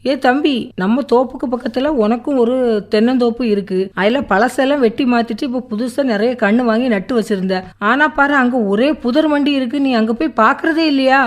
ஏ தம்பி, நம்ம தோப்புக்கு பக்கத்துல உனக்கும் ஒரு தென்னந்தோப்பு இருக்கு. அதுல பழசெல்லாம் வெட்டி மாத்திட்டு இப்ப புதுசா நிறைய கண்ணு வாங்கி நட்டு வச்சிருந்த. ஆனா பாரு, அங்க ஒரே புதர் மண்டி இருக்கு. நீ அங்க போய் பாக்குறதே இல்லையா?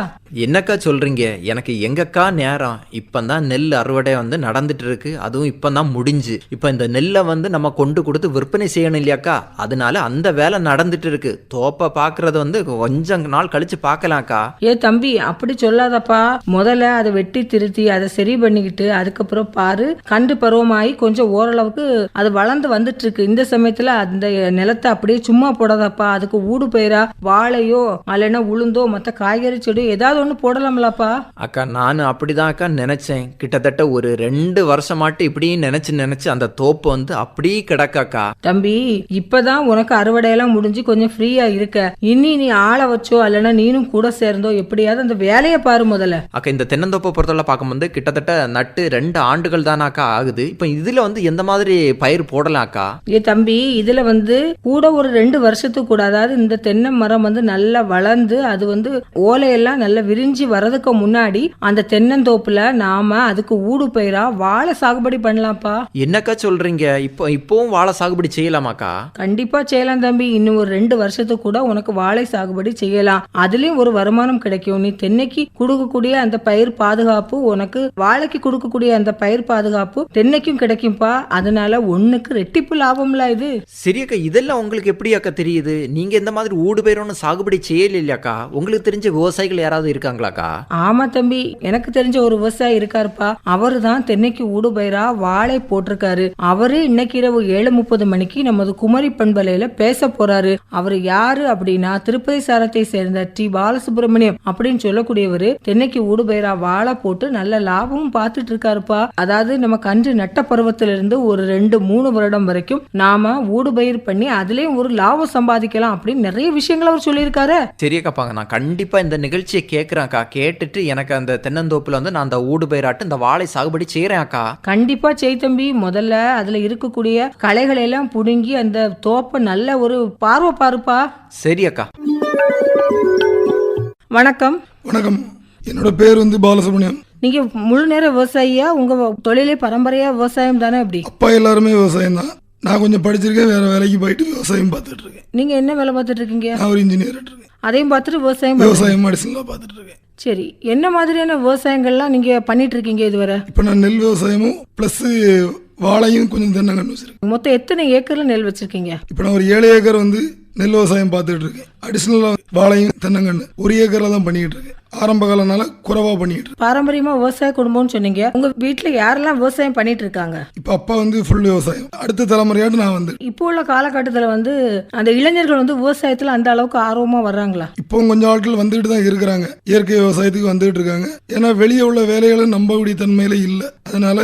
என்னக்கா சொல்றீங்க? எனக்கு எங்கக்கா நேரம்? இப்பதான் நெல் அறுவடை நடந்துட்டு இருக்கு. அதுவும் இப்பதான் முடிஞ்சு. இப்ப இந்த நெல்லை நம்ம கொண்டு கொடுத்து விற்பனை செய்யணும் இல்லையாக்கா? அதனால அந்த வேலை நடந்துட்டு இருக்கு. தோப்பை பாக்குறது கொஞ்சம் நாள் கழிச்சு பாக்கலாம்க்கா. ஏ தம்பி, அப்படி சொல்லாதப்பா. முதல்ல அதை வெட்டி திருத்தி அதை சரி பண்ணிக்கிட்டு அதுக்கப்புறம் பாரு, கண்டு பருவமாயி கொஞ்சம் ஓரளவுக்கு அது வளர்ந்து வந்துட்டு இருக்கு. இந்த சமயத்துல அந்த நிலத்தை அப்படியே சும்மா போடாதப்பா. அதுக்கு ஊடு பயிரா வாழையோ அல்லனா உளுந்தோ மத்த காய்கறி செடி ஏதாவது ஒண்ணு போடலாம்லப்பா. அக்கா, நானும் அப்படிதான் அக்கா நினைச்சேன். கிட்டத்தட்ட ஒரு 2 வருஷமாட்டு இப்படி நினைச்சு அந்த தோப்பு அப்படியே கிடக்காக்கா. தம்பி, இப்பதான் உனக்கு அறுவடையெல்லாம் முடிஞ்சு கொஞ்சம் ஃப்ரீயா இருக்க. இனி நீ ஆளை வச்சோ அல்லனா நீனும் கூட சேர்ந்தோ எப்படியாவது அந்த வேலையை பாரு முதல்ல. அக்கா, இந்த தென்னந்தோப்பை பொறுத்தவரை பார்க்கும்போது கிட்டத்தட்ட நட்டு 2 ஆண்டுகள் தானாக்கா ஆகுது. இப்ப இதுல எந்த மாதிரி பயிர் போடலாம்க்கா? ஏ தம்பி, இதுல கூட ஒரு 2 வருஷத்துக்கு கூட, அதாவது இந்த தென்னை மரம் நல்லா வளர்ந்து அது ஓலையெல்லாம் நல்லா விரிஞ்சி வரதுக்கு முன்னாடி அந்த தென்னந்தோப்புல நாம அதுக்கு ஊடு பயிரா வாழை சாகுபடி பண்ணலாம்ப்பா. என்னக்கா சொல்றீங்க? இப்பவும் வாழை சாகுபடி செய்யலாமாக்கா? கண்டிப்பா செய்யலாம் தம்பி. இன்னும் ஒரு 2 வருஷத்துக்கு கூட உனக்கு வாழை சாகுபடி செய்யலாம். அதுலயும் ஒரு வருமானம் கிடைக்கும். நீ தென்னைக்கு கொடுக்கக்கூடிய அந்த பயிர் பாதுகாப்பு, உனக்கு வாழைக்கு கொடுக்கக்கூடிய அந்த பயிர் பாதுகாப்பு தென்னைக்கும் கிடைக்கும்பா. அதனால ஒண்ணுக்கு ரெட்டிப்பு லாபம்ல இது. சரியக்கா, இதெல்லாம் உங்களுக்கு எப்படி அக்கா தெரியுது? நீங்க இந்த மாதிரி ஊடு பயிர் ஒன்னும் சாகுபடி செய்யல இல்லையாக்கா? உங்களுக்கு தெரிஞ்ச விவசாயிகள் யாராவது இருக்காங்களாக்கா? ஆமா தம்பி, எனக்கு தெரிஞ்ச ஒரு விவசாயி இருக்காருப்பா. அவரு தான் தென்னைக்கு ஊடு பயிரா வாழை போட்டிருக்காரு. அவரு இன்னைக்கு இரவு 7:30 மணிக்கு நமது குமரி பண்பலையில பேச போறாரு. அவரு யாரு அப்படின்னா, திருப்பதி சாரத்தை சேர்ந்த டி பாலசுப்ரமணியம் அப்படின்னு சொல்லக்கூடியவரு தென்னைக்கு ஊடு பயிரா வாழை போட்டு நல்ல லாபமும் பார்த்துட்டு இருக்காருப்பா. அதாவது நம்ம கன்று நட்ட பருவத்திலிருந்து ஒரு 2-3 வருடம் வரைக்கும் நாம ஊடு பயிர் பண்ணி அதுலயும் ஒரு லாபம் சம்பாதிக்கலாம் அப்படின்னு நிறைய விஷயங்கள் அவர் சொல்லியிருக்காரு. சரியக்காப்பாங்க, நான் கண்டிப்பா இந்த நிகழ்ச்சியை கேட்கிறேன்க்கா. கேட்டுட்டு எனக்கு அந்த தென்னந்தோப்புல நான் அந்த ஊடு பயிராட்டு இந்த வாழை சாகுபடி செய்யறேன் அக்கா. கண்டிப்பா செய் தம்பி. முதல்ல அதுல இருக்கக்கூடிய களைகளை எல்லாம் புடுங்கி அந்த தோப்பை நல்ல ஒரு பார்வை பாருப்பா. சரி அக்கா. வணக்கம். வணக்கம். என்னோட பேர் பாலசுப்ரமணியம். நீங்க முழு நேர விவசாயியா? உங்க தொழிலே பரம்பரையா விவசாயம் தானே? எப்படி? அப்பா எல்லாருமே விவசாயம் தான். நான் கொஞ்சம் படிச்சிருக்கேன், வேற வேலைக்கு போயிட்டு விவசாயம் பார்த்துட்டு இருக்கேன். நீங்க என்ன வேலை பார்த்துட்டு இருக்கீங்க? நான் ஒரு இன்ஜினியர் இருக்கேன். அதையும் பார்த்துட்டு விவசாயம் மெடிசன்லாம் பார்த்துட்டு இருக்கேன். சரி, என்ன மாதிரியான விவசாயங்கள்லாம் நீங்க பண்ணிட்டு இருக்கீங்க இதுவரை? இப்போ நான் நெல் விவசாயமும் பிளஸ் வாழையும் கொஞ்சம் தென்னங்கன்று வச்சிருக்கேன். மொத்தம் எத்தனை ஏக்கர்ல நெல் வச்சிருக்கீங்க? இப்போ நான் ஒரு 7 ஏக்கர் நெல் விவசாயம் பார்த்துட்டு இருக்கேன். அடிஷனலாக வாழையும் தென்னங்கன்று 1 ஏக்கர்ல தான் பண்ணிட்டு இருக்கேன். ஆரம்ப காலனால குறைவா பண்ணிட்டு இருக்கேன். பாரம்பரியமா விவசாய குடும்பம்னு சொன்னீங்க. உங்க வீட்டுல யாரெல்லாம் விவசாயம் பண்ணிட்டு இருக்காங்க? இப்ப அப்பா ஃபுல் விவசாயம். அடுத்த தலைமுறையாட்டு நான் இப்போ உள்ள காலகட்டத்துல அந்த இளைஞர்கள் விவசாயத்துல அந்த அளவுக்கு ஆர்வமா வர்றாங்களா? இப்போ கொஞ்சம் ஆட்கள் வந்துட்டு தான் இருக்கிறாங்க. இயற்கை விவசாயத்துக்கு வந்துட்டு இருக்காங்க. ஏன்னா வெளியே உள்ள வேலைகளை நம்பக்கூடிய தன்மையில இல்ல. அதனால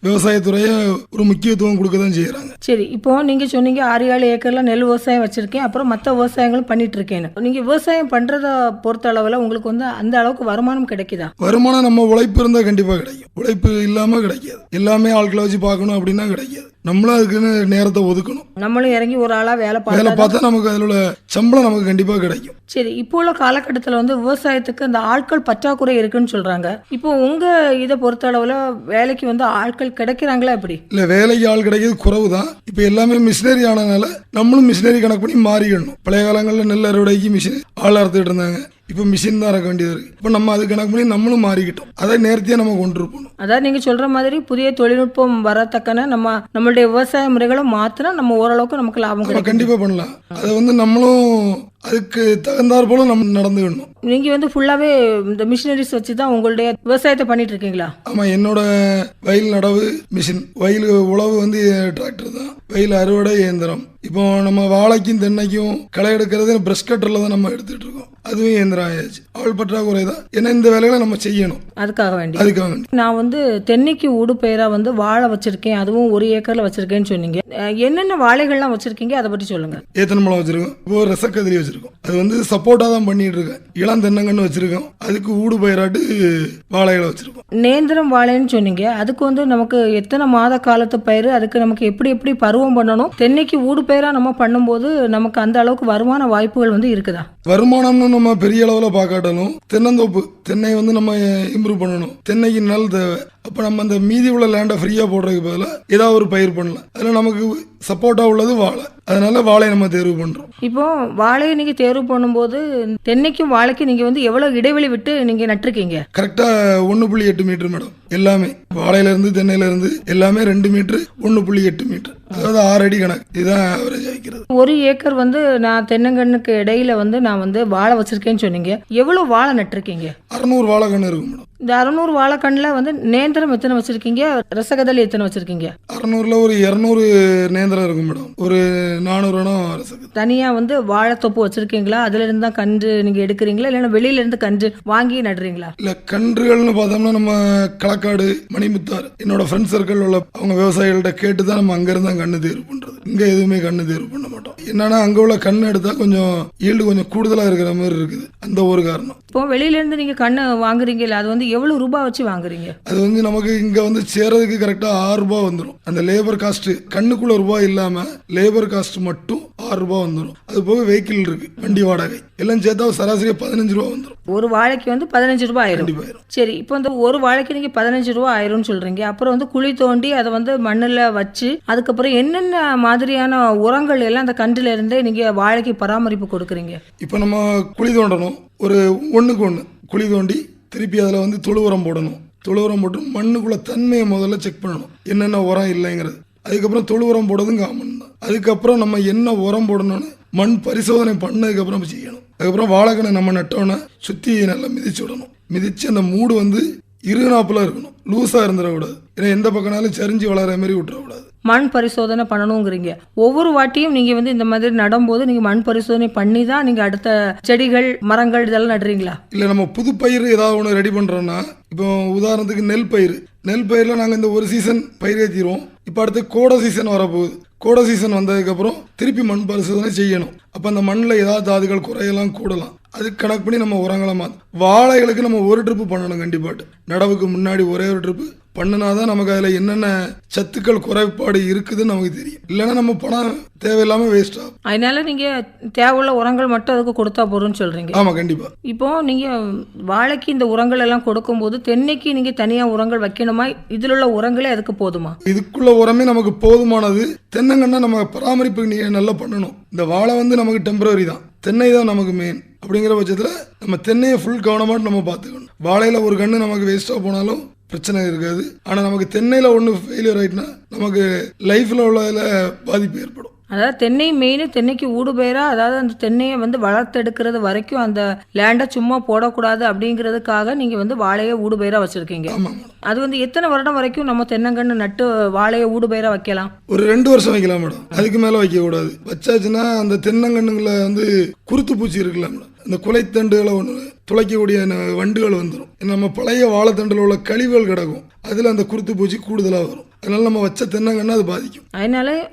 விவசாயத்துறைய ஒரு முக்கியத்துவம் கொடுக்க தான் செய்யறாங்க. சரி, இப்போ நீங்க சொன்னீங்க 6-7 ஏக்கர்ல நெல் விவசாயம் வச்சிருக்கேன், அப்புறம் மற்ற விவசாயங்களும் பண்ணிட்டு இருக்கேன். நீங்க விவசாயம் பண்றத பொறுத்த அளவுல உங்களுக்கு அந்த அளவுக்கு வருமானம் கிடைக்குதா? வருமானம் நம்ம உழைப்பு இருந்தா கண்டிப்பா கிடைக்கும். உழைப்பு இல்லாம கிடைக்காது. எல்லாமே ஆட்களை வச்சு பார்க்கணும் அப்படின்னா கிடைக்காது. நம்மளும் அதுக்குன்னு நேரத்தை ஒதுக்கணும். நம்மளும் இறங்கி ஒரு ஆளா வேலை பார்த்தா நமக்கு அதில் உள்ள சம்பளம் நமக்கு கண்டிப்பா கிடைக்கும். சரி, இப்போ உள்ள காலகட்டத்தில் விவசாயத்துக்கு அந்த ஆட்கள் பற்றாக்குறை இருக்குன்னு சொல்றாங்க. இப்போ உங்க இதை பொறுத்த அளவுல வேலைக்கு ஆட்கள் கிடைக்கிறாங்களா? எப்படி? இல்ல, வேலைக்கு ஆள் கிடைக்கிறது குறைவு தான். இப்போ எல்லாமே மிஷினரி ஆனதுனால நம்மளும் மிஷினரி கணக்கு பண்ணி மாறிக்கணும். பழைய காலங்களில் நெல் அறுவடைக்கு மிஷின் ஆள் அறுத்துட்டு இருந்தாங்க. இப்போ மிஷின் தான் இறக்க வேண்டியது இருக்கு. இப்போ நம்ம அது கணக்கு பண்ணி நம்மளும் மாறிக்கிட்டோம். அதை நேர்த்தியா நம்ம கொண்டு இருப்போம். அதாவது நீங்க சொல்ற மாதிரி புதிய தொழில்நுட்பம் வரத்தக்கன நம்மளுடைய விவசாய முறைகளை மாத்தினா நம்ம ஓரளவுக்கு நமக்கு லாபம் கிடைக்கும். கண்டிப்பா பண்ணலாம். அதை நம்மளும் அதுக்கு தகுந்தாற் போல நம்ம நடந்துக்கணும். நீங்க ஃபுல்லாவே இந்த மிஷினரிஸ் வச்சு தான் உங்களுடைய விவசாயத்தை பண்ணிட்டு இருக்கீங்களா? ஆமா, என்னோட வயல் நடவு மிஷின், வயல் உழவு டிராக்டர் தான், வயல் அறுவடை இயந்திரம். இப்போ நம்ம வாழைக்கும் தென்னைக்கும் களை எடுக்கிறது பிரஷ் கட்டர்ல தான் நம்ம எடுத்துட்டு இருக்கோம். அதுவும் இயந்திரம் ஆயாச்சு. ஆள் பற்றாக்குறை தான். ஏன்னா இந்த வேலைகளை நம்ம செய்யணும். அதுக்காக வேண்டி நான் தென்னைக்கு ஊடு பயிரா வாழை வச்சிருக்கேன், அதுவும் 1 ஏக்கர்ல வச்சிருக்கேன்னு சொன்னீங்க. என்னென்ன வாழைகள்லாம் வச்சிருக்கீங்க, அதை பற்றி சொல்லுங்க. ஏத்தனம்பழம் வச்சிருக்கோம், இப்போ ரசக்கதிரி வச்சிருக்கோம். அது சப்போர்ட்டா தான் பண்ணிட்டு இருக்கேன். இளம் தென்னங்கன்னு வச்சிருக்கோம். அதுக்கு ஊடு பயிராட்டு வாழைகளை வச்சிருக்கோம். நேந்திரம் வாழைன்னு சொன்னீங்க. அதுக்கு நமக்கு எத்தனை மாத காலத்து பயிர், அதுக்கு நமக்கு எப்படி பருவம் பண்ணணும்? தென்னைக்கு ஊடு பயிரா நம்ம பண்ணும்போது நமக்கு அந்த அளவுக்கு வருமான வாய்ப்புகள் இருக்குதா? வருமானம்னு நம்ம பெரிய அளவுல பார்க்காட்டாலும் தென்னந்தோப்பு தென்னை நம்ம இம்ப்ரூவ் பண்ணணும். தென்னைக்கு நெல் தேவை. அப்போ நம்ம அந்த மீதி உள்ள லேண்டை ஃப்ரீயாக போடுறதுக்கு பதிலாக ஏதாவது ஒரு பயிர் பண்ணலாம். அதில் நமக்கு சப்போர்ட்டாக உள்ளது வாழை, அதனால வாழையை நம்ம தேர்வு பண்ணுறோம். இப்போ வாழையை நீங்க தேர்வு பண்ணும்போது தென்னைக்கும் வாழைக்கும் நீங்க வந்து எவ்வளவு இடைவெளி விட்டு நீங்க நட்டிருக்கீங்க? கரெக்டாக 1.8 மீட்டர் மேடம். எல்லாமே வாழையிலேருந்து தென்னையிலேருந்து எல்லாமே 2 மீட்டர் 1.8 மீட்டர், அதாவது 6 அடி கணக்கு. இதுதான் ஆவரேஜ் ஆகிக்கிறது. 1 ஏக்கர் வந்து நான் தென்னங்கண்ணுக்கு இடையில வந்து நான் வந்து வாழை வச்சிருக்கேன்னு சொன்னீங்க. எவ்வளவு வாழை நட்டிருக்கீங்க? 600 வாழைக்கன்று இருக்கும் மேடம். இந்த 600 வாழைக்கண்ணுல வந்து நேந்திரம் எத்தனை வச்சிருக்கீங்க, ரசகதளி எத்தனை வச்சிருக்கீங்க? 600ல் ஒரு 200 நேந்திரம் இருக்கும் மேடம், ஒரு 400 ரசகதளி. தனியா வந்து வாழைத்தொப்பு வச்சிருக்கீங்களா? அதுல இருந்து தான் கன்று நீங்க எடுக்கிறீங்களா, இல்லைன்னா வெளியில இருந்து கன்று வாங்கி நடுறீங்களா? இல்ல, கன்றுகள்னு பார்த்தோம்னா நம்ம களக்காடு, மணிமுத்தார், என்னோட ஃப்ரெண்ட் சர்க்கிள் உள்ள அவங்க விவசாயிகள்கிட்ட கேட்டு தான் நம்ம அங்க இருந்தா கண்ணு தேர்வு பண்றது. இங்க எதுவுமே கண்ணு தேர்வு பண்ண மாட்டோம். என்னன்னா அங்க உள்ள கண்ணு எடுத்தா கொஞ்சம் ஈல்டு கொஞ்சம் கூடுதலா இருக்கிற மாதிரி இருக்குது, அந்த ஒரு காரணம். இப்போ வெளியில இருந்து நீங்க கண்ணு வாங்குறீங்கல்ல, அது வந்து எவ்வளவு ரூபாய் வச்சு வாங்குறீங்க? அது வந்து நமக்கு இங்க வந்து சேரதுக்கு கரெக்டா 6 ரூபாய் வந்துடும். அந்த லேபர் காஸ்ட் கண்ணுக்குள்ள ரூபாய் இல்லாம லேபர் காஸ்ட் மட்டும் 6 ரூபாய் வந்துடும். அது போக வெஹிக்கிள் இருக்கு, வண்டி வாடகை எல்லாம் சேர்த்தா சராசரியா 15 ரூபாய் வந்துடும். ஒரு வாழைக்கு வந்து 15 ரூபாய் ஆயிரும். கண்டிப்பா ஆயிரும். சரி, இப்போ இந்த ஒரு வாழைக்கு நீங்க 15 ரூபாய் ஆயிரும்னு சொல்றீங்க. அப்புறம் வந்து குழி தோண்டி அதை வந்து மண்ணுல வச்சு அதுக்கப்புறம் என்னென்ன மாதிரியான உரங்கள் எல்லாம் அந்த கன்றுல இருந்தே நீங்க வாழைக்கு பராமரிப்பு கொடுக்குறீங்க? இப்போ நம்ம குழி தோண்டணும், ஒரு 1க்கு 1 குழி தோண்டி திருப்பி அதில் வந்து தொழு உரம் போடணும். தொழு உரம் போட்டு மண்ணுக்குள்ள தன்மையை முதல்ல செக் பண்ணணும், என்னென்ன உரம் இல்லைங்கிறது. அதுக்கப்புறம் தொழு உரம் போடுறதும் காமன் தான். அதுக்கப்புறம் நம்ம என்ன உரம் போடணும்னு மண் பரிசோதனை பண்ணதுக்கப்புறம் செய்யணும். அதுக்கப்புறம் வாழைக்கண்ணை நம்ம நட்டோன்னே சுற்றி நல்லா மிதிச்சு விடணும். மிதிச்சு அந்த மூடு வந்து இருநாப்புல இருக்கணும், லூஸாக இருந்துடக்கூடாது. ஏன்னா எந்த பக்கம்னாலும் சரிஞ்சு வளர மாதிரி விட்டுறக்கூடாது. மண் பரிசோதனை பண்ணணுங்கிறீங்க. ஒவ்வொரு வாட்டியும் நீங்க வந்து இந்த மாதிரி நடும்போது நீங்க மண் பரிசோதனை பண்ணி தான் நீங்க அடுத்த செடிகள் மரங்கள் இதெல்லாம் நடுறீங்களா? இல்லை, நம்ம புது பயிர் ஏதாவது ஒன்று ரெடி பண்ணுறோன்னா, இப்போ உதாரணத்துக்கு நெல் பயிரில் நாங்கள் இந்த ஒரு சீசன் பயிர் ஏற்றிடுவோம். இப்போ அடுத்து கோடை சீசன் வரப்போகுது. கோடை சீசன் வந்ததுக்கப்புறம் திருப்பி மண் பரிசோதனை செய்யணும். அப்போ அந்த மண்ணில் ஏதாவது தாதுகள் குறையலாம் கூடலாம், அதுக்கு கணக்கு பண்ணி நம்ம உரங்களை மாற்றணும். வாழைகளுக்கு நம்ம ஒரு ட்ரிப்பு பண்ணணும் கண்டிப்பாட்டு. நடவுக்கு முன்னாடி ஒரே ஒரு ட்ரிப்பு பண்ணினாதான் நமக்கு அதில் என்னென்ன சத்துக்கள் குறைபாடு இருக்குதுன்னு நமக்கு தெரியும். இல்லைன்னா நம்ம பணம் தேவையில்லாமல் வேஸ்ட் ஆகும். அதனால நீங்க தேவையுள்ள உரங்கள் மட்டும் அதுக்கு கொடுத்தா போறோம்னு சொல்றீங்க? ஆமாம், கண்டிப்பாக. இப்போ நீங்க வாழைக்கு இந்த உரங்கள் எல்லாம் கொடுக்கும்போது தென்னைக்கு நீங்க தனியா உரங்கள் வைக்கணுமா, இதுல உள்ள உரங்களே அதுக்கு போதுமா? இதுக்குள்ள உரமே நமக்கு போதுமானது. தென்னங்கன்னா நம்ம பராமரிப்பு நீங்கள் நல்லா பண்ணணும். இந்த வாழை வந்து நமக்கு டெம்பரரி தான், தென்னை தான் நமக்கு மெயின். அப்படிங்கிற பட்சத்தில் நம்ம தென்னையை ஃபுல் கவனமாட்டு நம்ம பார்த்துக்கணும். வாழையில் ஒரு கன்று நமக்கு வேஸ்ட்டாக போனாலும் பிரச்சனை இருக்காது. ஆனால் நமக்கு தென்னையில் ஒன்று ஃபெயிலியர் ஆகிட்டுனா நமக்கு லைஃப்பில் உள்ளதில் பாதிப்பு ஏற்படும். அதாவது தென்னை மெயின், தென்னைக்கு ஊடுபயிரா, அதாவது அந்த தென்னையை வந்து வளர்த்தெடுக்கிறது வரைக்கும் அந்த லேண்டை சும்மா போடக்கூடாது அப்படிங்கிறதுக்காக நீங்க வந்து வாழையை ஊடுபயிரா வச்சிருக்கீங்க. ஆமாம். அது வந்து எத்தனை வருடம் வரைக்கும் நம்ம தென்னங்கன்று நட்டு வாழையை ஊடுபயிரா வைக்கலாம்? ஒரு 2 வருஷம் வைக்கலாம் மேடம், அதுக்கு மேலே வைக்கக்கூடாது. வச்சாச்சுன்னா அந்த தென்னங்கன்றுங்களை வந்து குருத்து பூச்சி இருக்குல்ல மேடம், இந்த குலைத்தண்டுகளை ஒன்று துளைக்கக்கூடிய வண்டுகள் வந்துடும். நம்ம பழைய வாழைத்தண்டில் உள்ள கழிவுகள் கிடக்கும், அதில் அந்த குருத்து பூச்சி கூடுதலாக வரும். அதனால நம்ம வச்ச தென்னங்கன்னு அது பாதிக்கும்.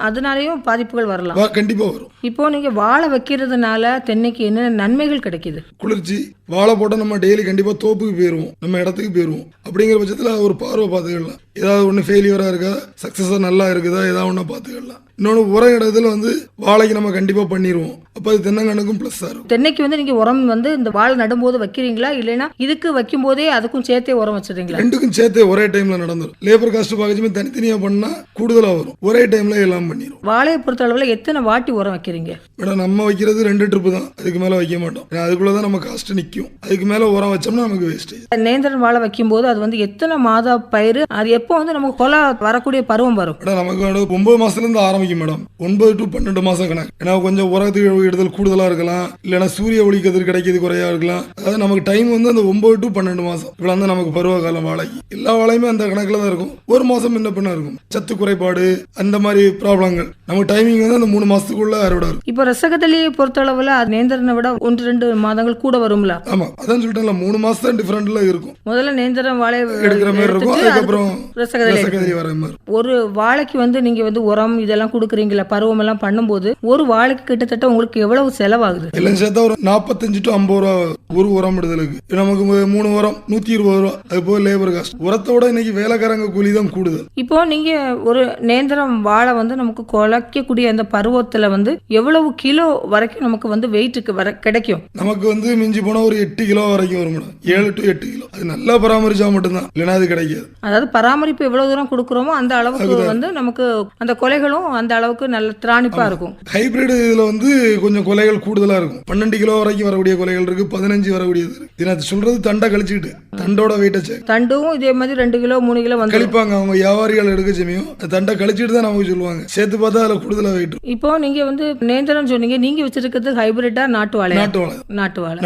அதனாலயும் பாதிப்புகள் வரலாம். கண்டிப்பா வரும். இப்போ நீங்க வாழை வைக்கிறதுனால தென்னைக்கு என்ன நன்மைகள் கிடைக்குது? குளிர்ச்சி. வாழை போட்டா நம்ம டெய்லி கண்டிப்பா தோப்புக்கு போயிருவோம், நம்ம இடத்துக்கு போயிருவோம். அப்படிங்கிற பட்சத்தில் ஒரு பார்வை பார்த்துக்கலாம். ஏதாவது ஒன்று ஃபெயிலியரா இருக்கா, சக்சஸா நல்லா இருக்குதா, ஏதாவது ஒன்று பார்த்துக்கலாம். இன்னொன்று உர இடத்துல வந்து வாழைக்கு நம்ம கண்டிப்பா பண்ணிடுவோம். அப்போ அது தென்னங்கண்ணுக்கும் ப்ளஸ்ஸாக இருக்கும். தென்னைக்கு வந்து நீங்க உரம் வந்து இந்த வாழை நடும்போது வைக்கிறீங்களா, இல்லைன்னா இதுக்கு வைக்கும் போதே அதுக்கும் சேர்த்தே உரம் வச்சிருக்கீங்களா? ரெண்டுக்கும் சேர்த்தே ஒரே டைம்ல நடந்துடும். லேபர் காஸ்ட் பாக்கச்சுமே தனித்தனியா பண்ணா கூடுதலா வரும், ஒரே டைம்ல எல்லாம் பண்ணிடும். வாழையை பொறுத்த அளவுல எத்தனை வாட்டி உரம் வைக்கிறீங்க? மேடம், நம்ம வைக்கிறது 2 ட்ரிப்பு தான், அதுக்கு மேல வைக்க மாட்டோம். அதுக்குள்ளதான் நம்ம காஸ்ட் நிற்கும். அதுக்கு மேல உரம் வச்சோம்னா நமக்கு வேஸ்டேஜ். நேந்திரன் வாழை வைக்கும் போது அது வந்து எத்தனை மாத பயிர், அது எப்போ வந்து நமக்கு கொலை வரக்கூடிய பருவம் வரும்? நமக்கு 9 மாசத்துல இருந்து ஆரம்பிக்கும் மேடம், 9 to 12 மாசம் கணக்கு. ஏன்னா கொஞ்சம் உரத்துக்கு இடுதல் கூடுதலா இருக்கலாம், இல்லைன்னா சூரிய ஒளி கதிர் கிடைக்கிறது குறையா இருக்கலாம். அதாவது நமக்கு டைம் வந்து அந்த 9 to 12 மாசம் இவ்வளவு வந்து நமக்கு பருவ காலம். வாழைக்கு எல்லா வாழையுமே அந்த கணக்குல தான் இருக்கும். 1 மாசம் முன்ன பின்ன இருக்கும், சத்து குறைபாடு அந்த மாதிரி ப்ராப்ளங்கள். நமக்கு டைமிங் வந்து அந்த 3 மாசத்துக்குள்ள அறுவடை இருக்கும். இப்போ ரசகதளியை பொறுத்த அளவுல நேந்திரனை விட 1-2 மாதங்கள் கூட வரும்ல? ஆமா, அதான் சொல்லிட்டேன்ல, 3 மாசம் தான் டிஃபரெண்ட்ல இருக்கும். முதல்ல நேந்திரம் வாழை எடுக்கிற மாதிரி இருக்கும், அதுக்கப்புறம் ரசகதளி வர மாதிரி. ஒரு வாழைக்கு வந்து நீங்க வந்து உரம் இதெல்லாம் கொடுக்குறீங்களா? பருவம் எல்லாம் பண்ணும்போது ஒரு வாழைக்கு கிட்டத்தட்ட உங்களுக்கு எவ்வளவு செலவாகுது? எல்லாம் சேர்த்தா ஒரு 45 to 50 ரூபா ஒரு உரம் இடுதலுக்கு. நமக்கு 3 உரம் 120 ரூபா. அது போக லேபர் காஸ்ட். உரத்தோட இன்னைக்கு வேலைக்காரங்க கூலி தான் கூடுதல். இப்போ நீங்க ஒரு நேந்திரம் வாழை வந்து நமக்கு குலைக்கக்கூடிய அந்த பருவத்துல வந்து எவ்வளவு கிலோ வரைக்கும் நமக்கு வந்து வெயிட்டுக்கு வர கிடைக்கும்? நமக்கு வந்து மிஞ்சி போனா ஒரு 8 கிலோ வரைக்கும் வரும் மேடம். 7 to 8 kilo. அது நல்லா பராமரிச்சா மட்டும்தான், இல்லைன்னா அது கிடைக்காது. அதாவது பராமரிப்பு எவ்வளவு தூரம் கொடுக்குறோமோ அந்த அளவுக்கு வந்து நமக்கு அந்த கொலைகளும் அந்த அளவுக்கு நல்ல திராணிப்பா இருக்கும். ஹைபிரிட் இதுல வந்து கொஞ்சம் கொலைகள் கூடுதலா இருக்கும். 12 கிலோ வரைக்கும் வரக்கூடிய கொலைகள் இருக்கு, 15 வரக்கூடியது இருக்கு. இது சொல்றது தண்டை கழிச்சுட்டு தண்டோட வெயிட்ட தண்டும் இதே மாதிரி 2 கிலோ 3 கிலோ வந்து கழிப்பாங்க. அவங்க வியாபாரிகள் எடுக்க சமயம் தண்டை கழிச்சுட்டு தான் நமக்கு சொல்லுவாங்க. சேர்த்து பார்த்தா அதுல கூடுதலா வெயிட். இப்போ நீங்க வந்து நேந்திரம் சொன்னீங்க, நீங்க வச்சிருக்கிறது ஹைபிரிட்டா நாட்டு வாழை? நாட்டு வாழை.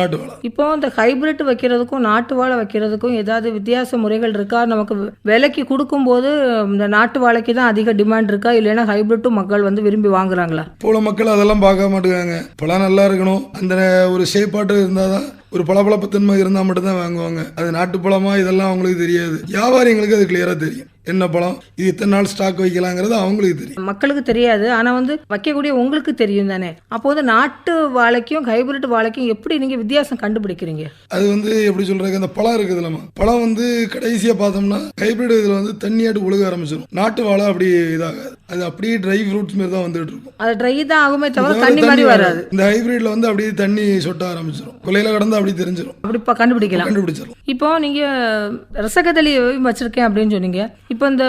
இப்போ இந்த ஹைபிரிட் வைக்கிறதுக்கும் நாட்டு வாழை வைக்கிறதுக்கும் ஏதாவது வித்தியாச முறைகள் இருக்கா? நமக்கு விலைக்கு கொடுக்கும் போது இந்த நாட்டு வாழைக்கு தான் அதிக டிமாண்ட் இருக்கா, இல்லைன்னா ஹைபிரிட்டும் மக்கள் வந்து விரும்பி வாங்குறாங்களா? போல மக்கள் அதெல்லாம் பார்க்க மாட்டேங்காங்க. பழம் நல்லா இருக்கணும், அந்த ஒரு ஷேப்பாட்டு இருந்தாதான், ஒரு பளபளப்புத்தன்மை இருந்தால் மட்டும்தான் வாங்குவாங்க. அது நாட்டு பழமா இதெல்லாம் அவங்களுக்கு தெரியாது. வியாபாரிங்களுக்கு அது கிளியரா தெரியும். என்ன பழம், இது இத்தனை நாள் ஸ்டாக் வைக்கலாங்கிறது அவங்களுக்கு தெரியும், மக்களுக்கு தெரியாது. ஆனா வந்து வைக்கக்கூடிய உங்களுக்கு தெரியும் தானே. அப்போ வந்து நாட்டு வாழைக்கும் ஹைபிரிட் வாழைக்கும் எப்படி நீங்க வித்தியாசம் கண்டுபிடிக்கிறீங்க? அது வந்து எப்படி சொல்றாங்க, அந்த பழம் இருக்குதுல்லமா, பழம் வந்து கடைசியா பார்த்தோம்னா ஹைபிரிட் இதுல வந்து தண்ணியாட்டு ஒழுக ஆரம்பிச்சிடும். நாட்டு வாழை அப்படி இதாகாது. அது அப்படியே ட்ரை ஃப்ரூட்ஸ் மாதிரி தான் வந்துட்டு இருக்கும். அது ட்ரை தான் ஆகுமே தவிர தண்ணி மாதிரி வராது. இந்த ஹைபிரிட்ல வந்து அப்படியே தண்ணி சொட்ட ஆரம்பிச்சிடும். கொலையில கடந்து அப்படி தெரிஞ்சிடும். அப்படி கண்டுபிடிச்சிடலாம். இப்போ நீங்க ரசகதளி வச்சிருக்கேன் அப்படின்னு சொன்னீங்க. இப்போ இந்த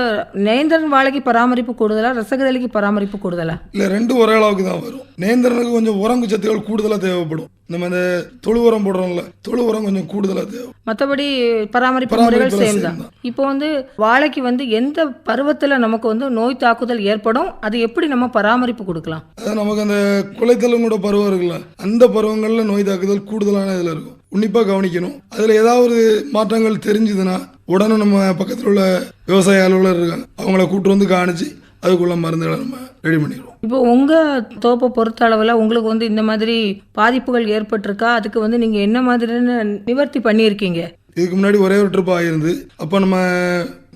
நேந்திரன் வாழைக்கு பராமரிப்பு கூடுதலா, ரசகதளிக்கு பராமரிப்பு கூடுதலா? இல்ல, ரெண்டு ஒரே அளவுக்கு தான் வரும். நேந்திரனுக்கு கொஞ்சம் உரங்கு சத்துக்கள் கூடுதலா தேவைப்படும். நம்ம இந்த தொழு உரம் போடுறோம்ல, தொழு உரம் கொஞ்சம் கூடுதலா தேவை. மற்றபடி பராமரிப்பு முறைகள் சேம் தான். இப்போ வந்து வாழைக்கு வந்து எந்த பருவத்துல நமக்கு வந்து நோய் தாக்குதல் ஏற்படும், அது எப்படி நம்ம பராமரிப்பு கொடுக்கலாம்? அதாவது நமக்கு அந்த குலைத்தலும் கூட பருவம் இருக்குல்ல, அந்த பருவங்கள்ல நோய் தாக்குதல் கூடுதலான இதுல இருக்கும். உன்னிப்பா கவனிக்கணும். அதுல ஏதாவது மாற்றங்கள் தெரிஞ்சுதுன்னா உடனே நம்ம பக்கத்தில் உள்ள விவசாய அலுவலர் இருக்காங்க, அவங்கள கூட்டு வந்து காணிச்சு அதுக்குள்ள மருந்துகளை நம்ம ரெடி பண்ணிடுவோம். இப்போ உங்க தோப்பை பொறுத்த அளவில் உங்களுக்கு வந்து இந்த மாதிரி பாதிப்புகள் ஏற்பட்டிருக்கா? அதுக்கு வந்து நீங்க என்ன மாதிரியான நிவர்த்தி பண்ணியிருக்கீங்க? இதுக்கு முன்னாடி ஒரே ஒரு ட்ரிப் ஆகிருந்து. அப்போ நம்ம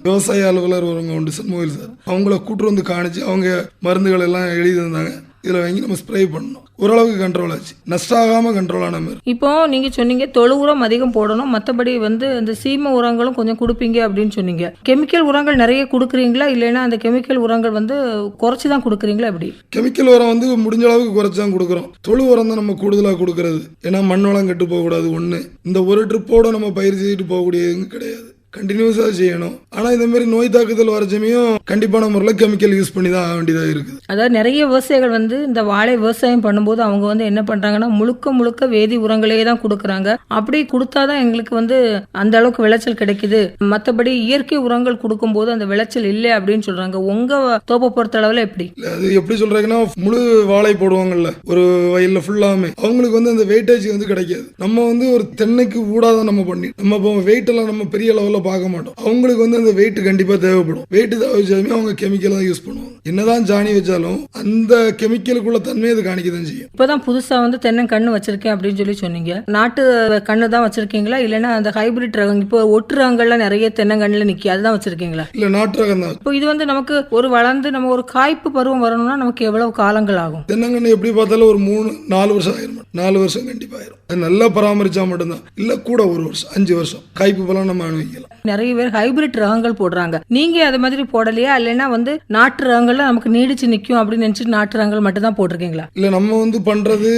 விவசாய அலுவலர் ஒருவங்க உண்டு, சண்முகில் சார், அவங்கள கூட்டு வந்து காணிச்சு அவங்க மருந்துகள் எல்லாம் எழுதி தந்தாங்க. இதில் வாங்கி நம்ம ஸ்ப்ரே பண்ணோம். ஓரளவுக்கு கண்ட்ரோல் ஆச்சு, நஷ்டம் ஆகாம கண்ட்ரோல் ஆன மாதிரி. இப்போ நீங்க சொன்னீங்க தொழு உரம் அதிகம் போடணும், மற்றபடி வந்து இந்த சீம உரங்களும் கொஞ்சம் கொடுப்பீங்க அப்படின்னு சொன்னீங்க. கெமிக்கல் உரங்கள் நிறைய கொடுக்குறீங்களா, இல்லைன்னா அந்த கெமிக்கல் உரங்கள் வந்து குறைச்சி தான் கொடுக்குறீங்களா? எப்படி? கெமிக்கல் உரம் வந்து முடிஞ்ச அளவுக்கு குறைச்சி தான் கொடுக்குறோம். தொழு உரம் தான் நம்ம கூடுதலாக கொடுக்கறது. ஏன்னா மண் வளம் கெட்டு போகக்கூடாது. ஒன்று, இந்த ஒரு ட்ரிப்போட நம்ம பயிர் செய்துட்டு போகக்கூடியது கிடையாது, கண்டினியூஸாக செய்யணும். ஆனால் இந்த மாதிரி நோய் தாக்குதல் வர சமயம் கண்டிப்பான முறையில் கெமிக்கல் யூஸ் பண்ணி தான் ஆக வேண்டியதாக இருக்குது. அதாவது நிறைய விவசாயிகள் வந்து இந்த வாழை விவசாயம் பண்ணும்போது அவங்க வந்து என்ன பண்ணுறாங்கன்னா முழுக்க வேதி உரங்களே தான் கொடுக்குறாங்க. அப்படி கொடுத்தாதான் எங்களுக்கு வந்து அந்த அளவுக்கு விளைச்சல் கிடைக்குது, மற்றபடி இயற்கை உரங்கள் கொடுக்கும்போது அந்த விளைச்சல் இல்லை அப்படின்னு சொல்கிறாங்க. உங்கள் தோப்பை பொறுத்த அளவில் எப்படி? அது எப்படி சொல்கிறாங்கன்னா, முழு வாழை போடுவாங்கல்ல ஒரு வயலில் ஃபுல்லாமே, அவங்களுக்கு வந்து அந்த வெயிட்டேஜ் வந்து கிடைக்காது. நம்ம வந்து ஒரு தென்னைக்கு ஊடாதான் நம்ம பண்ணி நம்ம வெயிட் எல்லாம் நம்ம பெரிய லெவலில் பார்க்க மாட்டோம். அவங்களுக்கு வந்து அந்த வெயிட் கண்டிப்பா தேவைப்படும். வெயிட் தேவைச்சாலுமே அவங்க கெமிக்கல் தான் யூஸ் பண்ணுவாங்க. என்னதான் ஜானி வச்சாலும் அந்த கெமிக்கலுக்குள்ள தன்மையை அது காணிக்கதான் செய்யும். இப்பதான் புதுசா வந்து தென்னங்கண்ணு வச்சிருக்கேன் அப்படின்னு சொன்னீங்க. நாட்டு கண்ணு தான் வச்சிருக்கீங்களா, இல்லைன்னா அந்த ஹைபிரிட் ரகம் இப்போ ஒட்டு ரகங்கள்ல நிறைய தென்னங்கண்ணுல நிக்கி அதுதான் வச்சிருக்கீங்களா? இல்ல, நாட்டு ரகம் தான். இப்போ இது வந்து நமக்கு ஒரு வளர்ந்து நம்ம ஒரு காய்ப்பு பருவம் வரணும்னா நமக்கு எவ்வளவு காலங்கள் ஆகும்? தென்னங்கண்ணு எப்படி பார்த்தாலும் ஒரு 3-4 வருஷம் ஆயிரும். 4 வருஷம் கண்டிப்பா ஆயிரும். அது நல்லா பராமரிச்சா மட்டும்தான். இல்ல கூட 1 வருஷம் 5 வருஷம் காய்ப்பு பலம் நம்ம அனுபவிக்கலாம். நிறைய பேர் ஹைபிரிட் ரகங்கள் போடுறாங்க. நீங்க அது மாதிரி போடலையா, இல்லைன்னா வந்து நாட்டு ரகங்கள்ல நமக்கு நீடிச்சு நிற்கும் அப்படின்னு நினைச்சிட்டு நாட்டு ரகங்கள் மட்டும் தான் போட்டிருக்கீங்களா? இல்ல, நம்ம வந்து பண்றது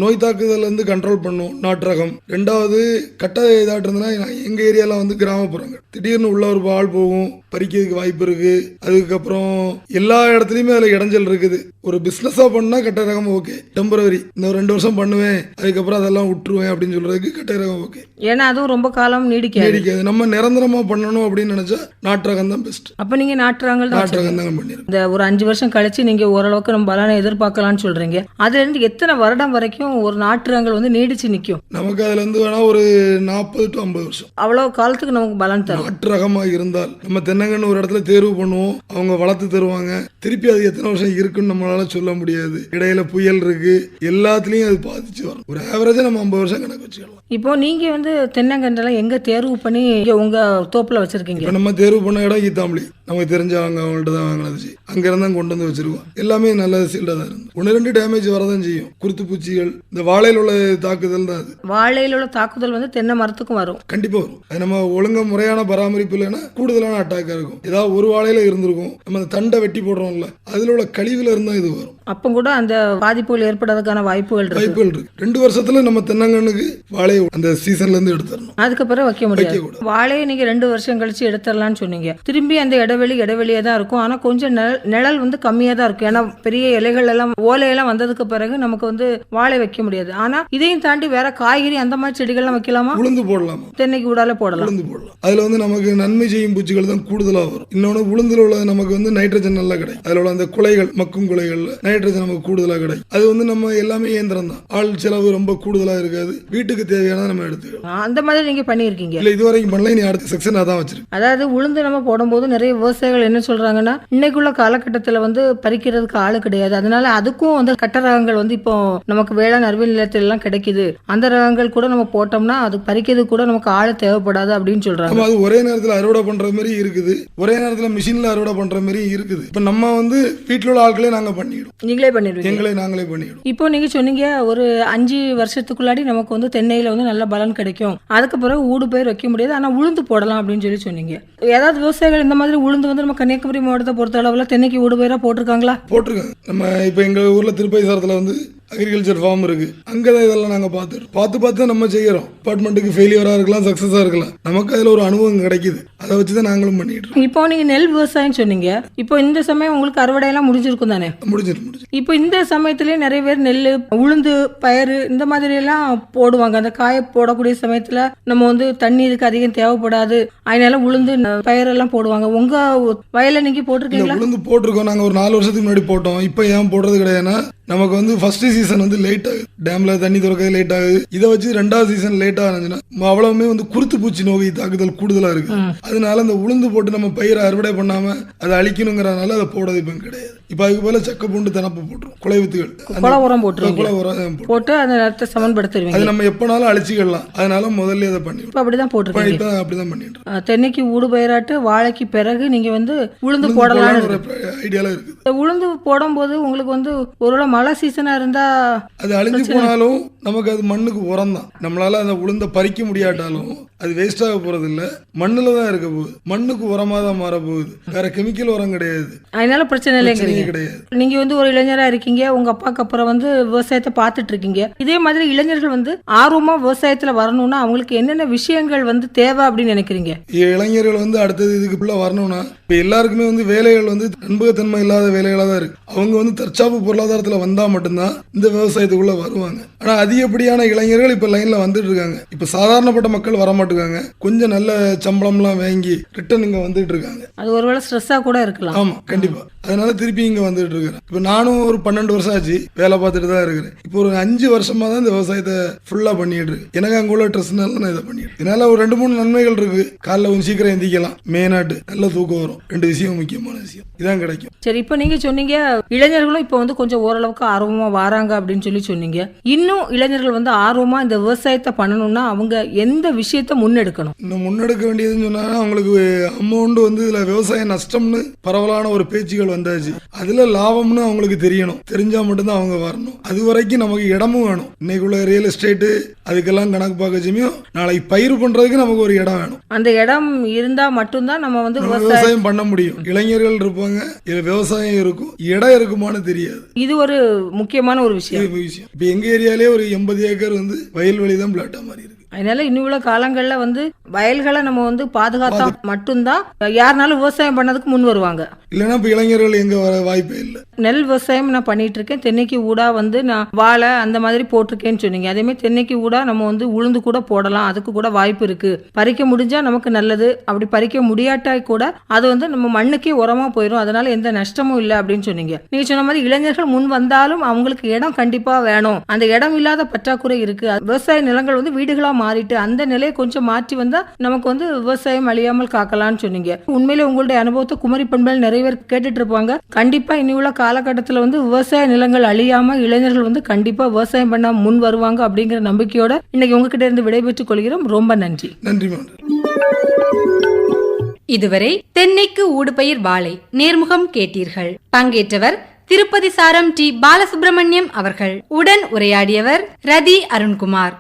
நோய் தாக்குதல் வந்து கண்ட்ரோல் பண்ணும் நாட்டு ரகம். ரெண்டாவது கட்ட இதாட்டு இருந்ததுன்னா எங்க ஏரியால வந்து கிராமப்புறங்கள் திடீர்னு உள்ள ஒரு ஆள் போகும், பறிக்கிறதுக்கு வாய்ப்பு இருக்கு. அதுக்கப்புறம் எல்லா இடத்துலயுமே அதுல இடைஞ்சல் இருக்குது. ஒரு பிசினஸா பண்ணா கட்ட ரகம் ஓகே, டெம்பரவரி இந்த 2 வருஷம் பண்ணுவேன் அதுக்கப்புறம் அதெல்லாம் விட்டுருவேன் அப்படின்னு சொல்றதுக்கு கட்ட ரகம் ஓகே. ஏன்னா அதுவும் ரொம்ப காலம் நீடிக்காது. நம்ம நிரந்தரமா பண்ணணும் அப்படின்னு நினைச்சா நாட்டு ரகம் தான் பெஸ்ட். அப்ப நீங்க நாட்டு ரகங்கள் நாட்டு ரகம் தான் பண்ணிருக்கோம். இந்த ஒரு 5 வருஷம் கழிச்சு நீங்க ஓரளவுக்கு நம்ம பலனை எதிர்பார்க்கலாம்னு சொல்றீங்க. அதுல இருந்து எத்தனை வருடம் வரைக்கும் ஒரு நாட்டு ரகங்கள் வந்து நீடிச்சு நிற்கும்? நமக்கு அதுல இருந்து வேணா ஒரு 40 to 50 வருஷம். அவ்வளவு காலத்துக்கு நமக்கு பலன் தரும். நாட்டு ரகமா இருந்தால் நம்ம தென்னங்கன்னு ஒரு இடத்துல தேர்வு பண்ணுவோம், அவங்க வளர்த்து தருவாங்க. திருப்பி அது எத்தனை வருஷம் இருக்குன்னு நம்மளால சொல்ல முடியாது. இடையில புயல் இருக்கு, எல்லாத்துலயும் அது பாதிச்சு வரும். ஒரு ஆவரேஜா நம்ம 50 வருஷம் கணக்கு வச்சுக்கலாம். இப்போ நீங்க வந்து தென்னங்கன்றெல்லாம் எங்க தேர்வு பண்ணி உங்க தோப்புல வச்சிருக்கீங்க? இப்ப நம்ம நம்ம தேர்வு பண்ண இடம் ஈத்தாம்பளி, நமக்கு தெரிஞ்சவங்க அவங்கள்ட்ட தான் வாங்கினது. அங்கிருந்து கொண்டு வந்து வச்சிருக்கோம். எல்லாமே நல்ல சீல்டாக தான் இருந்து. 1-2 டேமேஜ் வரதான் செய்யும். குருத்து பூச்சிகள், இந்த வாழையில் உள்ள தாக்குதல் தான் அது. வாழையில் உள்ள தாக்குதல் வந்து தென்னை மரத்துக்கும் வரும், கண்டிப்பா வரும். அது நம்ம ஒழுங்கா முறையான பராமரிப்பு இல்லைன்னா கூடுதலான அட்டாக்கா இருக்கும். ஏதாவது ஒரு வாழையில இருந்திருக்கும், நம்ம அந்த தண்டை வெட்டி போடுறோம்ல, அதுல உள்ள கழிவுல இருந்தா இது வரும். அப்போ கூட அந்த பாதிப்புகள் ஏற்படுறதுக்கான வாய்ப்புகள் இருக்கு. 2 வருஷத்துல நம்ம தென்னங்கண்ணுக்கு வாழையை அந்த சீசன்ல இருந்து எடுத்துடணும். அதுக்கப்புறம் வைக்க முடியாது. வாழையை நீங்க 2 வருஷம் கழிச்சு எடுத்துடலாம்னு சொன்னீங்க. திரும்பி அந்த இடைவெளியே தான் இருக்கும். ஆனா கொஞ்சம் நிழல் வந்து கம்மியா தான் இருக்கும். ஏன்னா பெரிய இலைகள் எல்லாம் ஓலையெல்லாம் வந்ததுக்கு பிறகு நமக்கு வந்து வாழை வைக்க முடியாது. ஆனா இதையும் தாண்டி வேற காய்கறி அந்த மாதிரி செடிகள்லாம் வைக்கலாமா? உளுந்து போடலாமா? தென்னைக்கு ஊடால போடலாம். உளுந்து போடலாம். அதுல வந்து நமக்கு நன்மை செய்யும் பூச்சிகள் தான் கூடுதலா வரும். இன்னொன்னு உளுந்துல உள்ள நமக்கு வந்து நைட்ரஜன் நல்லா கிடைக்கும். அதுல உள்ள அந்த குலைகள், மக்கும் குலைகள்ல நைட்ரஜன் நமக்கு கூடுதலா கிடைக்கும். அது வந்து நம்ம எல்லாமே இயந்திரம் தான். ஆள் செலவு ரொம்ப கூடுதலா இருக்காது. வீட்டுக்கு தேவையான நம்ம எடுத்துக்கலாம். அந்த மாதிரி நீங்க பண்ணிருக்கீங்க? இல்ல, இதுவரைக்கும் பண்ணல. நீ அடுத்த செக்ஷன் அதான் வச்சிருக்கேன். அதாவது உளுந்து நம்ம போடும்போது நிறைய விவசாயிகள் என்ன சொல்றாங்கன்னா, இன்னைக்குள்ள காலகட்டத்தில் வந்து பறிக்கிறதுக்கு ஆளு கிடையாது. அதனால அதுக்கும் வந்து கட்ட ரகங்கள் வந்து இப்போ நமக்கு வேளாண் அறிவியல் நிலையத்தில் எல்லாம் கிடைக்குது. அந்த ரகங்கள் கூட நம்ம போட்டோம்னா அது பறிக்கிறது கூட நமக்கு ஆளு தேவைப்படாது அப்படின்னு சொல்றாங்க. அது ஒரே நேரத்தில் அறுவடை பண்ற மாதிரி இருக்குது, ஒரே நேரத்தில் மிஷின்ல அறுவடை பண்ற மாதிரி இருக்குது. இப்ப நம்ம வந்து வீட்டில் உள்ள ஆட்களே நாங்க பண்ணிடுவோம். நீங்களே பண்ணிடுவீங்க? நாங்களே பண்ணிடுவோம். இப்போ நீங்க சொன்னீங்க ஒரு 5 வருஷத்துக்குள்ளாடி நமக்கு வந்து தென்னையில வந்து நல்ல பலன் கிடைக்கும், அதுக்கு பிறகு ஊடு பயிர் வைக்க முடியாது, ஆனா உளுந்து போடலாம் அப்படின்னு சொல்லி சொன்னீங்க. ஏதாவது விவசாயிகள் இந்த மாதிரி உளுந்து வந்து நம்ம கன்னியாகுமரி மாவட்டத்தை பொறுத்த அளவுல தென்னைக்கு ஊடு பயிரா போட்டிருக்காங்களா? போட்டிருக்காங்க. நம்ம இப்ப எங்க ஊர்ல திருப்பதிசாரத்துல வந்து அக்ரிகல்ச்சர் ஃபார்ம் இருக்கு. அங்கதான் இதெல்லாம் நாங்க பார்த்து நம்ம செய்யறோம். டிபார்ட்மெண்ட்டுக்கு ஃபெயிலியரா இருக்கலாம், சக்சஸா இருக்கலாம். நமக்கு அதுல ஒரு அனுபவம் கிடைக்குது. அதை வச்சுதான் நாங்களும் பண்ணிட்டு இருக்கோம். இப்போ நீங்க நெல் விவசாயம் சொன்னீங்க. இப்போ இந்த சமயம் உங்களுக்கு அறுவடை எல்லாம் முடிஞ்சிருக்கும் தானே? முடிஞ்சிருக்கு. இப்போ இந்த சமயத்திலே நிறைய பேர் நெல், உளுந்து, பயறு இந்த மாதிரி எல்லாம் போடுவாங்க. அந்த காய போடக்கூடிய சமயத்துல நம்ம வந்து தண்ணீருக்கு அதிகம் தேவைப்படாது, அதனால உளுந்து பயரெல்லாம் போடுவாங்க. உங்க வயல்ல நீங்க போட்டிருக்கீங்களா? உளுந்து போட்டிருக்கோம். நாங்க ஒரு 4 வருஷத்துக்கு முன்னாடி போட்டோம். இப்ப ஏன் போடுறது கிடையாதுன்னா, நமக்கு வந்து ஃபர்ஸ்ட் சீசன் வந்து லேட் ஆகுது, டேம்ல தண்ணி திறக்கிறது லேட் ஆகுது. இதை வச்சு 2வது சீசன் லேட் ஆகுதுன்னா அவ்வளவுமே வந்து குருத்து பூச்சி நோய் தாக்குதல் கூடுதலா இருக்கு. அதனால அந்த உளுந்து போட்டு நம்ம பயிரை அறுவடை பண்ணாம அதை அழிக்கணுங்கிறதுனால அதை போடுறது இப்ப கிடையாது. இப்ப அதுக்கு போல சக்க பூண்டு தனப்பு போட்டுரும், குலை வித்துகள், குலை உரம் போட்டு அந்த நிலத்தை சமன்படுத்துவீங்க. அது நம்ம எப்பனாலும் அழிச்சிக்கலாம். அதனால முதல்ல அதை பண்ணி அப்படிதான் போட்டுருக்கீங்க. அப்படிதான் பண்ணிட்டு. தென்னைக்கு ஊடு பயிராட்டு வாழைக்கு பிறகு நீங்க வந்து உளுந்து போடலாம் ஐடியால இருக்கு. உளுந்து போடும் போது உங்களுக்கு வந்து ஒரு மழை சீசனா இருந்தா அது அழிஞ்சு போனாலும் நமக்கு அது மண்ணுக்கு உரம் தான். நம்மளால அந்த உளுந்த பறிக்க முடியாட்டாலும் அது வேஸ்ட் ஆக போறது இல்ல, மண்ணுல தான் இருக்க போகுது. மண்ணுக்கு உரமா தான் மாற போகுது. வேற கெமிக்கல் உரம் கிடையாது. அதனால பிரச்சனை கிடையாது. நீங்க வந்து ஒரு இளைஞரா இருக்கீங்க, உங்க அப்பாக்கு அப்புறம் வந்து விவசாயத்தை பார்த்துட்டு இருக்கீங்க. இதே மாதிரி இளைஞர்கள் வந்து ஆர்வமா விவசாயத்துல வரணும்னா அவங்களுக்கு என்னென்ன விஷயங்கள் வந்து தேவை அப்படின்னு நினைக்கிறீங்க? இளைஞர்கள் வந்து அடுத்தது இதுக்குள்ள வரணும்னா இப்ப எல்லாருக்குமே வந்து வேலைகள் வந்து நண்பகத்தன்மை இல்லாத வேலைகளா தான் இருக்கு. அவங்க வந்து தற்சாப்பு பொருளாதாரத்துல வந்தா மட்டும்தான் இந்த விவசாயத்துக்குள்ள வருவாங்க. ஆனா அதிகப்படியான இளைஞர்கள் இப்ப லைன்ல வந்துட்டு இருக்காங்க. இப்ப சாதாரணப்பட்ட மக்கள் வர மாட்டுக்காங்க. கொஞ்சம் நல்ல சம்பளம் எல்லாம் வாங்கி ரிட்டர்ன் இங்க வந்துட்டு இருக்காங்க. அது ஒருவேளை ஸ்ட்ரெஸ்ஸா கூட இருக்கலாம். ஆமா, கண்டிப்பா. அதனால திருப்பி இங்க வந்துட்டு இருக்கிறேன். இப்ப நானும் ஒரு 12 வருஷம் ஆச்சு வேலை பார்த்துட்டு தான் இருக்கிறேன். இப்போ ஒரு 5 வருஷமா தான் இந்த விவசாயத்தை ஃபுல்லா பண்ணிட்டு இருக்கு. எனக்கு அங்க உள்ள ட்ரெஸ்னால நான் இதை பண்ணிட்டு. இதனால ஒரு 2-3 நன்மைகள் இருக்கு. காலைல கொஞ்சம் சீக்கிரம் எந்திக்கலாம், மெயினாட்டு நல்ல தூக்கம் வரும். 2 விஷயம் முக்கியமான விஷயம் இதான் கிடைக்கும். சரி, இப்போ நீங்க சொன்னீங்க இளைஞர்களும் இப்போ வந்து கொஞ்சம் ஓரளவுக்கு ஆர்வமா வராங்க அப்படின்னு சொல்லி சொன்னீங்க. இன்னும் இளைஞர்கள் வந்து ஆர்வமா இந்த விவசாயத்தை பண்ணணும்னா அவங்க எந்த விஷயத்த முன்னெடுக்கணும்? இன்னும் முன்னெடுக்க வேண்டியதுன்னு சொன்னா அவங்களுக்கு அமௌண்ட் வந்து இதுல விவசாய நஷ்டம்னு பரவலான ஒரு பேச்சுகள் வந்தாச்சு. அதுல லாபம்னு அவங்களுக்கு தெரியணும். தெரிஞ்சா மட்டும்தான் அவங்க வரணும். அது வரைக்கும் நமக்கு இடமும் வேணும். இன்னைக்குள்ள ரியல் எஸ்டேட் அதுக்கெல்லாம் கணக்கு பார்க்க வச்சுமையும் நாளைக்கு பயிர் பண்றதுக்கு நமக்கு ஒரு இடம் வேணும். அந்த இடம் இருந்தா மட்டும்தான் நம்ம வந்து விவசாயம் பண்ண முடியும். இளைஞர்கள் இருப்பாங்க, விவசாயம் இருக்கும், இடம் இருக்குமான்னு தெரியாது. இது ஒரு முக்கியமான ஒரு விஷயம். இப்ப எங்க ஏரியாலே ஒரு 80 ஏக்கர் வந்து வயல்வெளி தான் பிளாட்டா மாறி இருக்கு. அதனால இன்னும் உள்ள காலங்கள்ல வந்து வயல்களை நம்ம வந்து பாதுகாத்தா மட்டும்தான் யாருனாலும் விவசாயம் பண்ணதுக்கு முன் வருவாங்க. இல்லைன்னா இப்ப இளைஞர்கள் எங்க வர வாய்ப்பே இல்லை. நெல் விவசாயம் நான் பண்ணிட்டு இருக்கேன். தென்னைக்கு ஊடா வந்து நான் வாழை அந்த மாதிரி போட்டிருக்கேன்னு சொன்னீங்க. அதே மாதிரி தென்னைக்கு ஊடா நம்ம வந்து உளுந்து கூட போடலாம். அதுக்கு கூட வாய்ப்பு இருக்கு. பறிக்க முடிஞ்சா நமக்கு நல்லது. அப்படி பறிக்க முடியாட்டா கூட அது வந்து நம்ம மண்ணுக்கே உரமா போயிடும். அதனால எந்த நஷ்டமும் இல்லை அப்படின்னு சொன்னீங்க. நீங்க சொன்ன மாதிரி இளைஞர்கள் முன் வந்தாலும் அவங்களுக்கு இடம் கண்டிப்பா வேணும். அந்த இடம் இல்லாத பற்றாக்குறை இருக்கு. விவசாய நிலங்கள் வந்து வீடுகளா மாறிட்டு அந்த நிலையை கொஞ்சம் மாற்றி வந்தா நமக்கு வந்து விவசாயம் அழியாமல் காக்கலாம்னு சொன்னீங்க. உண்மையிலே உங்களுடைய அனுபவத்தை குமரி பண்பல் நிறைய பேர் கேட்டுட்டு இருப்பாங்க. கண்டிப்பா இனி உள்ள காலகட்டத்தில் வந்து விவசாய நிலங்கள் அழியாம இளைஞர்கள் வந்து கண்டிப்பா விவசாயம் பண்ண முன் வருவாங்க அப்படிங்கிற நம்பிக்கையோட இன்னைக்கு உங்ககிட்ட இருந்து விடைபெற்றுக் கொள்கிறோம். ரொம்ப நன்றி. நன்றி. இதுவரை தென்னைக்கு ஊடுபயிர் வாழை நேர்முகம் கேட்டீர்கள். பங்கேற்றவர் திருப்பதி சாரம் டி பாலசுப்ரமணியம் அவர்கள். உடன் உரையாடியவர் ரதி அருண்குமார்.